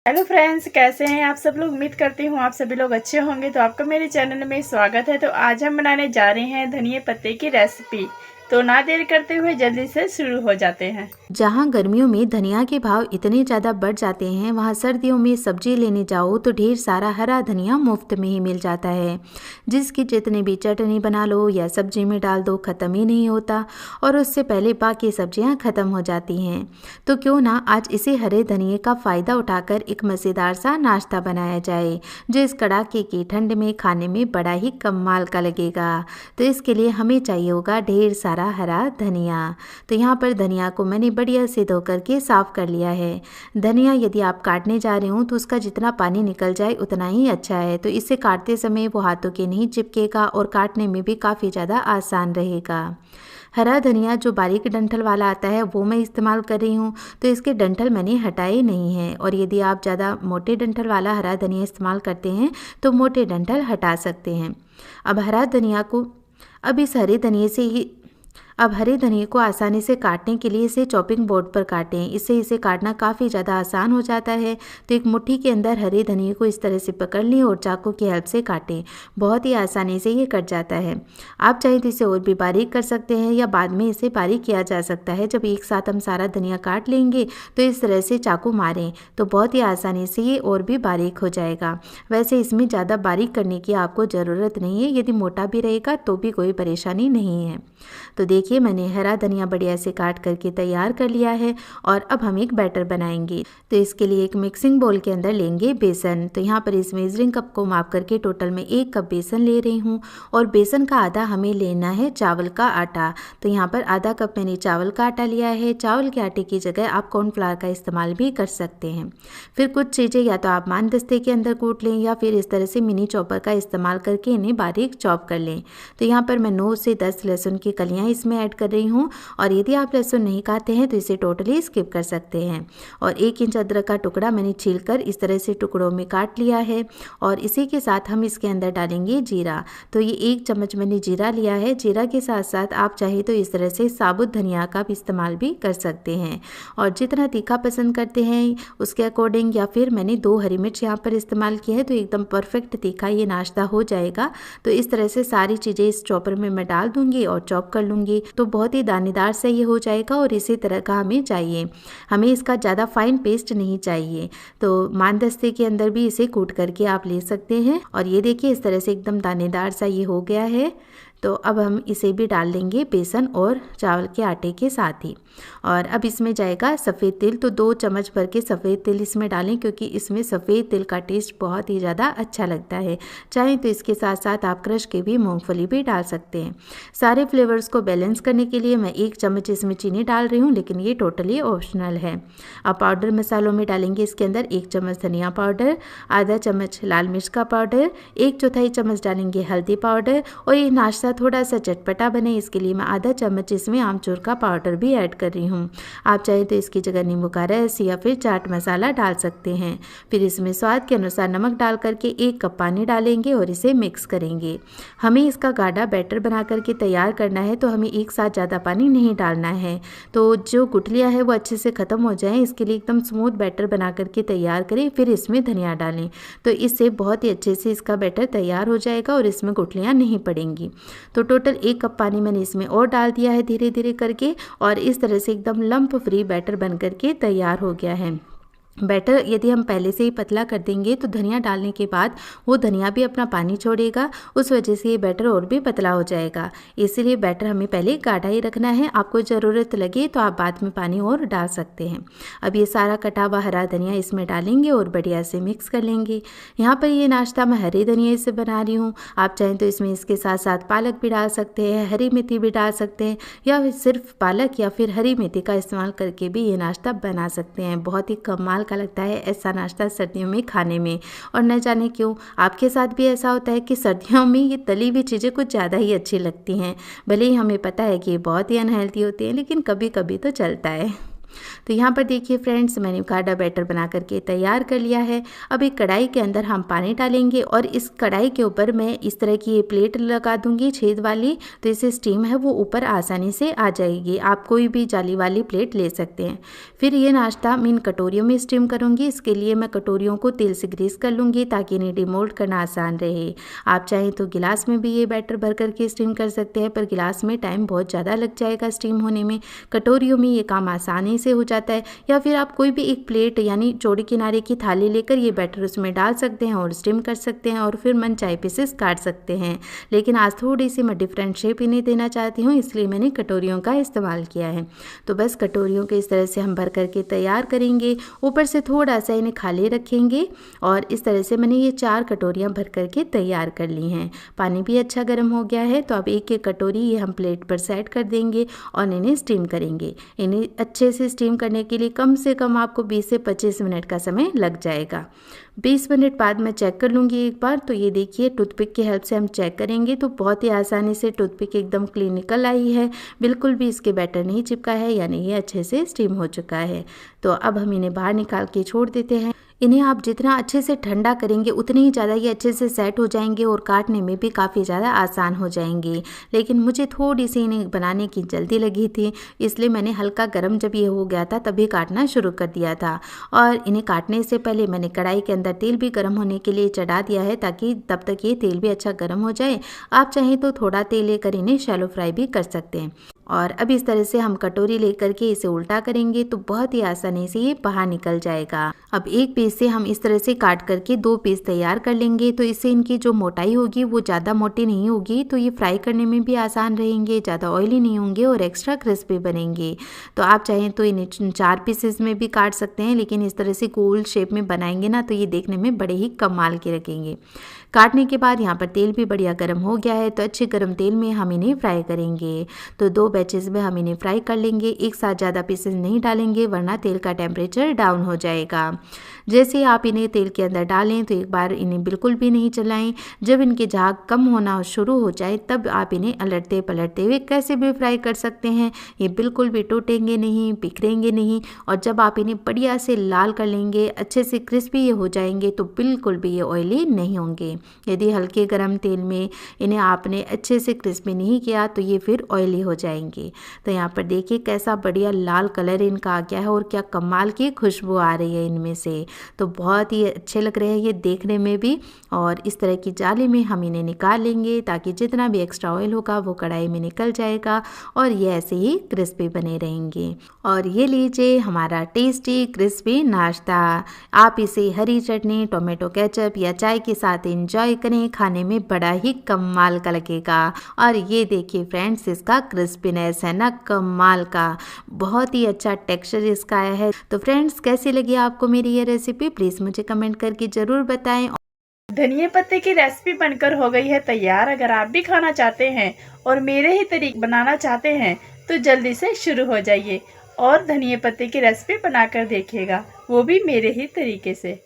Hello friends, कैसे हैं आप सब लोग। उम्मीद करती हूँ आप सभी लोग अच्छे होंगे। तो आपका मेरे चैनल में स्वागत है। तो आज हम बनाने जा रहे हैं धनिया पत्ते की रेसिपी। तो ना देर करते हुए जल्दी से शुरू हो जाते हैं। जहाँ गर्मियों में धनिया के भाव इतने ज़्यादा बढ़ जाते हैं, वहाँ सर्दियों में सब्जी लेने जाओ तो ढेर सारा हरा धनिया मुफ्त में ही मिल जाता है, जिसकी जितनी भी चटनी बना लो या सब्जी में डाल दो ख़त्म ही नहीं होता और उससे पहले बाकी सब्जियाँ ख़त्म हो जाती हैं। तो क्यों ना आज इसे हरे धनिए का फ़ायदा उठाकर एक मज़ेदार सा नाश्ता बनाया जाए, जो इस कड़ाके की ठंड में खाने में बड़ा ही कमाल का लगेगा। तो इसके लिए हमें चाहिए होगा ढेर सारा हरा धनिया। तो यहाँ पर धनिया को मैंने बढ़िया से धो करके साफ़ कर लिया है। धनिया यदि आप काटने जा रहे हो तो उसका जितना पानी निकल जाए उतना ही अच्छा है। तो इसे काटते समय वो हाथों के नहीं चिपकेगा और काटने में भी काफ़ी ज़्यादा आसान रहेगा। हरा धनिया जो बारीक डंठल वाला आता है वो मैं इस्तेमाल कर रही हूँ, तो इसके डंठल मैंने हटाए नहीं हैं। और यदि आप ज़्यादा मोटे डंठल वाला हरा धनिया इस्तेमाल करते हैं तो मोटे डंठल हटा सकते हैं। अब हरे धनिए को आसानी से काटने के लिए इसे चॉपिंग बोर्ड पर काटें। इससे इसे काटना काफ़ी ज़्यादा आसान हो जाता है। तो एक मुट्ठी के अंदर हरे धनिए को इस तरह से पकड़ लें और चाकू की हेल्प से काटें। बहुत ही आसानी से ये कट जाता है। आप चाहे तो इसे और भी बारीक कर सकते हैं या बाद में इसे बारीक किया जा सकता है। जब एक साथ हम सारा धनिया काट लेंगे तो इस तरह से चाकू मारें तो बहुत ही आसानी से ये और भी बारीक हो जाएगा। वैसे इसमें ज़्यादा बारीक करने की आपको ज़रूरत नहीं है, यदि मोटा भी रहेगा तो भी कोई परेशानी नहीं है। तो देखिए मैंने हरा धनिया बढ़िया से काट करके तैयार कर लिया है और अब हम एक बैटर बनाएंगे। तो इसके लिए एक मिक्सिंग बोल के अंदर लेंगे बेसन। तो यहाँ पर इस मेजरिंग कप को माप करके टोटल में 1 कप बेसन ले रही हूँ और बेसन का आधा हमें लेना है चावल का आटा। तो यहाँ पर आधा कप मैंने चावल का आटा लिया है। चावल के आटे की जगह आप कॉर्नफ्लावर का इस्तेमाल भी कर सकते हैं। फिर कुछ चीज़ें या तो आप मानदस्ते के अंदर कूट लें या फिर इस तरह से मिनी चॉपर का इस्तेमाल करके इन्हें बारीक चॉप कर लें। तो यहाँ पर मैं 9 से 10 लहसुन की कलियाँ इसमें ऐड कर रही हूँ और यदि आप लहसुन नहीं खाते हैं तो इसे टोटली स्किप कर सकते हैं। और 1 इंच अदरक का टुकड़ा मैंने छीलकर इस तरह से टुकड़ों में काट लिया है और इसी के साथ हम इसके अंदर डालेंगे जीरा। तो ये 1 चम्मच मैंने जीरा लिया है। जीरा के साथ साथ आप चाहे तो इस तरह से साबुत धनिया का भी इस्तेमाल भी कर सकते हैं और जितना तीखा पसंद करते हैं उसके अकॉर्डिंग। या फिर मैंने 2 हरी मिर्च यहाँ पर इस्तेमाल की है। तो एकदम परफेक्ट तीखा ये नाश्ता हो जाएगा। तो इस तरह से सारी चीज़ें इस चॉपर में मैं डाल दूंगी और चॉप कर लूँगी। तो बहुत ही दानेदार से ये हो जाएगा और इसी तरह का हमें चाहिए। हमें इसका ज़्यादा फाइन पेस्ट नहीं चाहिए। तो मानदस्ते के अंदर भी इसे कूट करके आप ले सकते हैं। और ये देखिए इस तरह से एकदम दानेदार सा ये हो गया है। तो अब हम इसे भी डाल देंगे बेसन और चावल के आटे के साथ ही। और अब इसमें जाएगा सफ़ेद तिल। तो 2 चम्मच भर के सफ़ेद तिल इसमें डालें, क्योंकि इसमें सफ़ेद तिल का टेस्ट बहुत ही ज़्यादा अच्छा लगता है। चाहे तो इसके साथ साथ आप क्रश के भी मूंगफली भी डाल सकते हैं। सारे फ्लेवर्स को बैलेंस करने के लिए मैं 1 चम्मच इसमें चीनी डाल रही हूँ, लेकिन ये टोटली ऑप्शनल है। अब पाउडर मसालों में डालेंगे इसके अंदर 1 चम्मच धनिया पाउडर, आधा चम्मच लाल मिर्च का पाउडर, 1/4 चम्मच डालेंगे हल्दी पाउडर। और ये नाश्ता थोड़ा सा चटपटा बने इसके लिए मैं आधा चम्मच इसमें आमचूर का पाउडर भी ऐड कर रही हूँ। आप चाहे तो इसकी जगह नींबू का रस या फिर चाट मसाला डाल सकते हैं। फिर इसमें स्वाद के अनुसार नमक डाल करके 1 कप पानी डालेंगे और इसे मिक्स करेंगे। हमें इसका गाढ़ा बैटर बना करके तैयार करना है, तो हमें एक साथ ज़्यादा पानी नहीं डालना है। तो जो गुठलियाँ है वो अच्छे से ख़त्म हो जाएँ, इसके लिए एकदम स्मूथ बैटर बना करके तैयार करें। फिर इसमें धनिया डालें, तो इससे बहुत ही अच्छे से इसका बैटर तैयार हो जाएगा और इसमें गुठलियाँ नहीं पड़ेंगी। तो टोटल 1 कप पानी मैंने इसमें और डाल दिया है धीरे धीरे करके और इस तरह से एकदम लंप फ्री बैटर बन करके तैयार हो गया है। बैटर यदि हम पहले से ही पतला कर देंगे तो धनिया डालने के बाद वो धनिया भी अपना पानी छोड़ेगा, उस वजह से ये बैटर और भी पतला हो जाएगा। इसीलिए बैटर हमें पहले गाढ़ा ही रखना है। आपको ज़रूरत लगे तो आप बाद में पानी और डाल सकते हैं। अब ये सारा कटा हुआ हरा धनिया इसमें डालेंगे और बढ़िया से मिक्स कर लेंगे। यहाँ पर ये नाश्ता मैं हरे धनिया से बना रही हूँ। आप चाहें तो इसमें इसके साथ साथ पालक भी डाल सकते हैं, हरी मेथी भी डाल सकते हैं, या फिर सिर्फ पालक या फिर हरी मेथी का इस्तेमाल करके भी ये नाश्ता बना सकते हैं। बहुत ही कमाल का लगता है ऐसा नाश्ता सर्दियों में खाने में। और न जाने क्यों आपके साथ भी ऐसा होता है कि सर्दियों में ये तली हुई चीज़ें कुछ ज़्यादा ही अच्छी लगती हैं। भले ही हमें पता है कि ये बहुत ही अनहेल्दी होती हैं, लेकिन कभी कभी तो चलता है। तो यहाँ पर देखिए फ्रेंड्स, मैंने गाढ़ा बैटर बना करके तैयार कर लिया है। अब एक कढ़ाई के अंदर हम पानी डालेंगे और इस कढ़ाई के ऊपर मैं इस तरह की ये प्लेट लगा दूंगी छेद वाली, तो इससे स्टीम है वो ऊपर आसानी से आ जाएगी। आप कोई भी जाली वाली प्लेट ले सकते हैं। फिर ये नाश्ता मैं इन कटोरियों में स्टीम करूँगी। इसके लिए मैं कटोरियों को तेल से ग्रीस कर लूँगी ताकि इन्हें डिमोल्ड करना आसान रहे। आप चाहें तो गिलास में भी ये बैटर भर करके स्टीम कर सकते हैं, पर गिलास में टाइम बहुत ज़्यादा लग जाएगा स्टीम होने में। कटोरियों में ये काम आसानी से हो जाता है। या फिर आप कोई भी एक प्लेट यानी चौड़े किनारे की थाली लेकर ये बैटर उसमें डाल सकते हैं और स्टीम कर सकते हैं और फिर मन चाहे पीसेस काट सकते हैं। लेकिन आज थोड़ी सी मैं डिफरेंट शेप इन्हें देना चाहती हूँ, इसलिए मैंने कटोरियों का इस्तेमाल किया है। तो बस कटोरियों के इस तरह से हम भर करके तैयार करेंगे। ऊपर से थोड़ा सा इन्हें खाली रखेंगे और इस तरह से मैंने ये 4 कटोरियाँ भर करके तैयार कर ली हैं। पानी भी अच्छा गर्म हो गया है, तो अब एक एक कटोरी ये हम प्लेट पर सेट कर देंगे और इन्हें स्टीम करेंगे। इन्हें अच्छे से स्टीम करने के लिए कम से कम आपको 20 से 25 मिनट का समय लग जाएगा। 20 मिनट बाद मैं चेक कर लूँगी एक बार। तो ये देखिए, टूथपिक की हेल्प से हम चेक करेंगे तो बहुत ही आसानी से टूथपिक एकदम क्लीन निकल आई है। बिल्कुल भी इसके बैटर नहीं चिपका है, यानी ये अच्छे से स्टीम हो चुका है। तो अब हम इन्हें बाहर निकाल के छोड़ देते हैं। इन्हें आप जितना अच्छे से ठंडा करेंगे उतने ही ज़्यादा ये अच्छे से सेट हो जाएंगे और काटने में भी काफ़ी ज़्यादा आसान हो जाएंगे। लेकिन मुझे थोड़ी सी इन्हें बनाने की जल्दी लगी थी, इसलिए मैंने हल्का गर्म जब ये हो गया था तभी काटना शुरू कर दिया था। और इन्हें काटने से पहले मैंने कढ़ाई के अंदर तेल भी गर्म होने के लिए चढ़ा दिया है, ताकि तब तक ये तेल भी अच्छा गर्म हो जाए। आप चाहें तो थोड़ा तेल लेकर इन्हें शैलो फ्राई भी कर सकते हैं। और अब इस तरह से हम कटोरी लेकर के इसे उल्टा करेंगे तो बहुत ही आसानी से ये बाहर निकल जाएगा। अब एक पीस से हम इस तरह से काट करके 2 पीस तैयार कर लेंगे, तो इससे इनकी जो मोटाई होगी वो ज़्यादा मोटी नहीं होगी, तो ये फ्राई करने में भी आसान रहेंगे, ज़्यादा ऑयली नहीं होंगे और एक्स्ट्रा क्रिस्पी बनेंगे। तो आप चाहें तो इन्हें 4 पीसेस में भी काट सकते हैं, लेकिन इस तरह से गोल शेप में बनाएंगे ना तो ये देखने में बड़े ही कमाल के लगेंगे। काटने के बाद यहाँ पर तेल भी बढ़िया गर्म हो गया है, तो अच्छे गर्म तेल में हम इन्हें फ्राई करेंगे। तो 2 बैचेस में हम इन्हें फ्राई कर लेंगे। एक साथ ज़्यादा पीसेस नहीं डालेंगे, वरना तेल का टेम्परेचर डाउन हो जाएगा। जैसे आप इन्हें तेल के अंदर डालें तो एक बार इन्हें बिल्कुल भी नहीं चलाएं। जब इनकी झाग कम होना शुरू हो जाए तब आप इन्हें अलटते पलटते हुए कैसे भी फ्राई कर सकते हैं। ये बिल्कुल भी टूटेंगे नहीं, बिखरेंगे नहीं। और जब आप इन्हें बढ़िया से लाल कर लेंगे, अच्छे से क्रिस्पी ये हो जाएंगे, तो बिल्कुल भी ये ऑयली नहीं होंगे। यदि हल्के गर्म तेल में इन्हें आपने अच्छे से क्रिस्पी नहीं किया तो ये फिर ऑयली हो जाएंगे। तो यहाँ पर देखिए कैसा बढ़िया लाल कलर इनका आ गया है और क्या कमाल की खुशबू आ रही है इनमें से। तो बहुत ही अच्छे लग रहे हैं ये देखने में भी। और इस तरह की जाली में हम इन्हें निकाल लेंगे, ताकि जितना भी एक्स्ट्रा ऑयल होगा वो कढ़ाई में निकल जाएगा और ये ऐसे ही क्रिस्पी बने रहेंगे। और ये लीजिए हमारा टेस्टी क्रिस्पी नाश्ता। आप इसे हरी चटनी, टोमेटो केचप या चाय के साथ एंजॉय करें, खाने में बड़ा ही कमाल का लगेगा। और ये देखिए फ्रेंड्स, इसका क्रिस्पीनेस है ना कमाल का, बहुत ही अच्छा टेक्सचर इसका आया है। तो फ्रेंड्स, कैसी लगी आपको मेरी ये रेसिपी, प्लीज़ मुझे कमेंट करके ज़रूर बताएं। धनिया पत्ते की रेसिपी बनकर हो गई है तैयार। अगर आप भी खाना चाहते हैं और मेरे ही तरीके बनाना चाहते हैं तो जल्दी से शुरू हो जाइए और धनिया पत्ते की रेसिपी बनाकर देखिएगा, वो भी मेरे ही तरीके से।